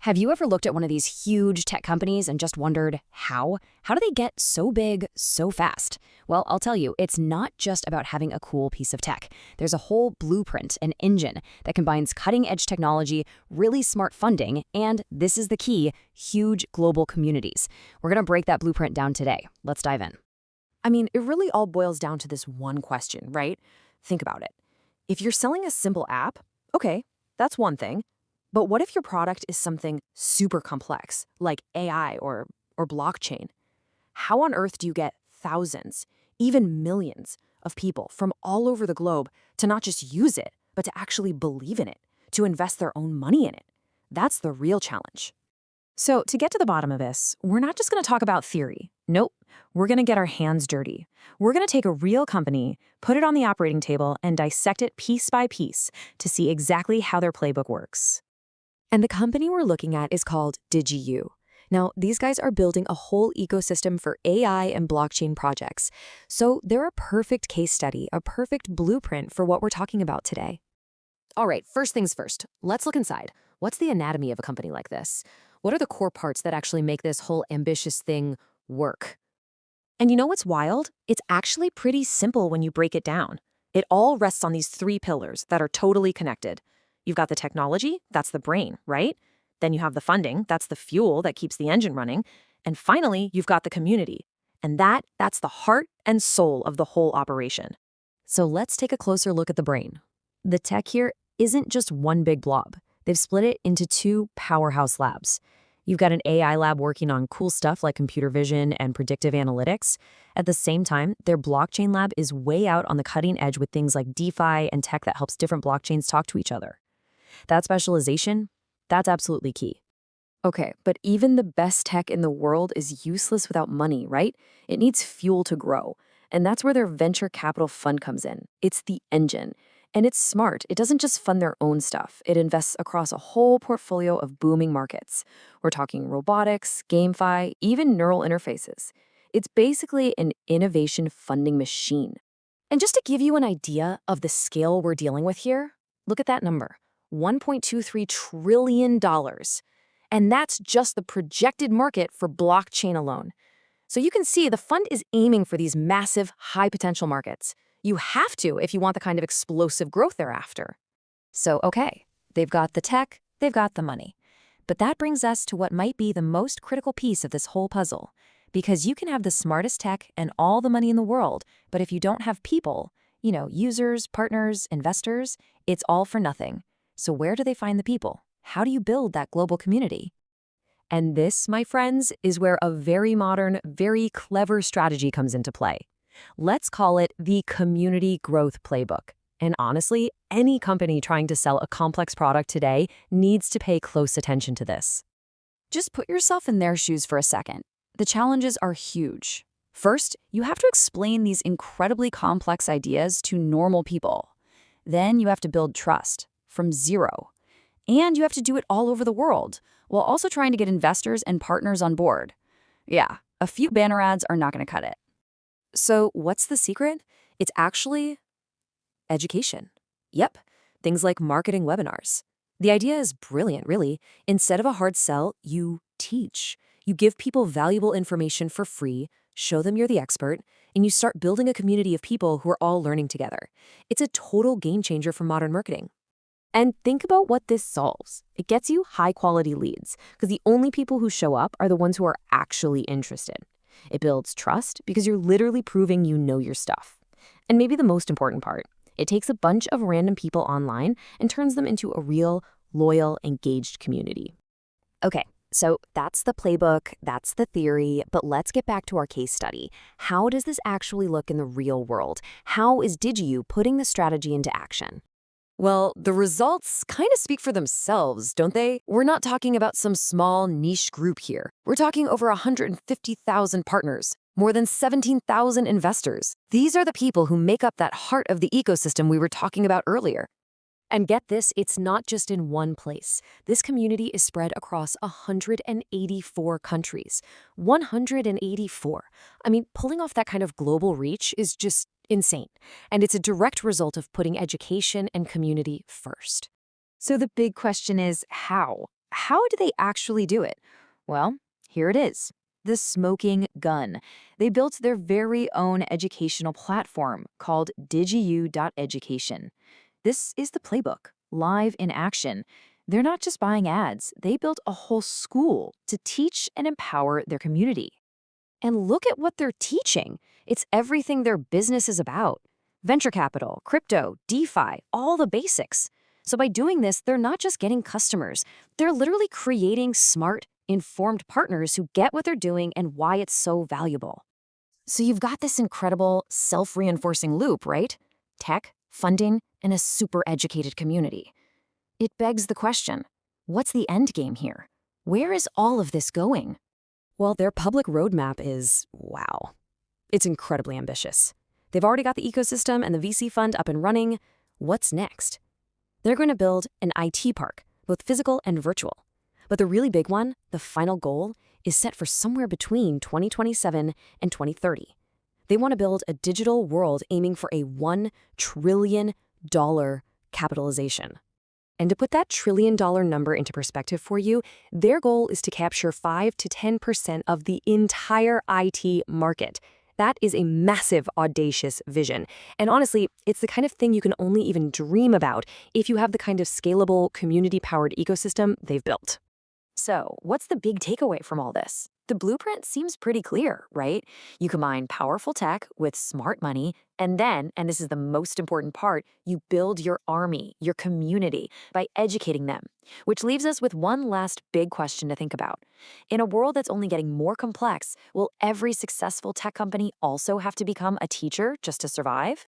Have you ever looked at one of these huge tech companies and just wondered how? How do they get so big so fast? Well, I'll tell you, it's not just about having a cool piece of tech. There's a whole blueprint, an engine that combines cutting-edge technology, really smart funding, and this is the key, huge global communities. We're going to break that blueprint down today. Let's dive in. I mean, it really all boils down to this one question, right? Think about it. If you're selling a simple app, okay, that's one thing. But what if your product is something super complex, like AI or blockchain? How on earth do you get thousands, even millions of people from all over the globe to not just use it, but to actually believe in it, to invest their own money in it? That's the real challenge. So to get to the bottom of this, we're not just going to talk about theory. Nope. We're going to get our hands dirty. We're going to take a real company, put it on the operating table, and dissect it piece by piece to see exactly how their playbook works. And the company we're looking at is called DigiU. Now, these guys are building a whole ecosystem for AI and blockchain projects. So they're a perfect case study, a perfect blueprint for what we're talking about today. All right, first things first, let's look inside. What's the anatomy of a company like this? What are the core parts that actually make this whole ambitious thing work? And you know what's wild? It's actually pretty simple when you break it down. It all rests on these three pillars that are totally connected. You've got the technology, that's the brain, right? Then you have the funding, that's the fuel that keeps the engine running. And finally, you've got the community. And that's the heart and soul of the whole operation. So let's take a closer look at the brain. The tech here isn't just one big blob. They've split it into two powerhouse labs. You've got an AI lab working on cool stuff like computer vision and predictive analytics. At the same time, their blockchain lab is way out on the cutting edge with things like DeFi and tech that helps different blockchains talk to each other. That specialization, that's absolutely key. Okay, but even the best tech in the world is useless without money, right? It needs fuel to grow. And that's where their venture capital fund comes in. It's the engine. And it's smart. It doesn't just fund their own stuff. It invests across a whole portfolio of booming markets. We're talking robotics, GameFi, even neural interfaces. It's basically an innovation funding machine. And just to give you an idea of the scale we're dealing with here, look at that number. $1.23 trillion. And that's just the projected market for blockchain alone. So you can see the fund is aiming for these massive, high-potential markets. You have to if you want the kind of explosive growth they're after. So, okay, they've got the tech, they've got the money. But that brings us to what might be the most critical piece of this whole puzzle. Because you can have the smartest tech and all the money in the world, but if you don't have people, users, partners, investors, it's all for nothing. So where do they find the people? How do you build that global community? And this, my friends, is where a very modern, very clever strategy comes into play. Let's call it the community growth playbook. And honestly, any company trying to sell a complex product today needs to pay close attention to this. Just put yourself in their shoes for a second. The challenges are huge. First, you have to explain these incredibly complex ideas to normal people. Then you have to build trust. From zero. And you have to do it all over the world, while also trying to get investors and partners on board. Yeah, a few banner ads are not going to cut it. So what's the secret? It's actually education. Yep, things like marketing webinars. The idea is brilliant, really. Instead of a hard sell, you teach. You give people valuable information for free, show them you're the expert, and you start building a community of people who are all learning together. It's a total game changer for modern marketing. And think about what this solves. It gets you high-quality leads, because the only people who show up are the ones who are actually interested. It builds trust, because you're literally proving you know your stuff. And maybe the most important part, it takes a bunch of random people online and turns them into a real, loyal, engaged community. Okay, so that's the playbook, that's the theory, but let's get back to our case study. How does this actually look in the real world? How is DigiU putting the strategy into action? Well, the results kind of speak for themselves, don't they? We're not talking about some small niche group here. We're talking over 150,000 partners, more than 17,000 investors. These are the people who make up that heart of the ecosystem we were talking about earlier. And get this, it's not just in one place. This community is spread across 184 countries. 184. I mean, pulling off that kind of global reach is just insane. And it's a direct result of putting education and community first. So the big question is how? how do they actually do it? Well, here it is. The smoking gun. They built their very own educational platform called DigiU.education. This is the playbook, live in action. They're not just buying ads, they built a whole school to teach and empower their community. And look at what they're teaching. It's everything their business is about. Venture capital, crypto, DeFi, all the basics. So by doing this, they're not just getting customers. They're literally creating smart, informed partners who get what they're doing and why it's so valuable. So you've got this incredible self-reinforcing loop, right? Tech, funding, and a super educated community. It begs the question, what's the end game here? Where is all of this going? Well, their public roadmap is, wow. It's incredibly ambitious. They've already got the ecosystem and the VC fund up and running. What's next? They're going to build an IT park, both physical and virtual. But the really big one, the final goal, is set for somewhere between 2027 and 2030. They want to build a digital world aiming for a $1 trillion capitalization. And to put that $1 trillion number into perspective for you, their goal is to capture 5 to 10% of the entire IT market. That is a massive, audacious vision. And honestly, it's the kind of thing you can only even dream about if you have the kind of scalable, community-powered ecosystem they've built. So, what's the big takeaway from all this? The blueprint seems pretty clear, right? You combine powerful tech with smart money, and then, and this is the most important part, you build your army, your community, by educating them. Which leaves us with one last big question to think about. In a world that's only getting more complex, will every successful tech company also have to become a teacher just to survive?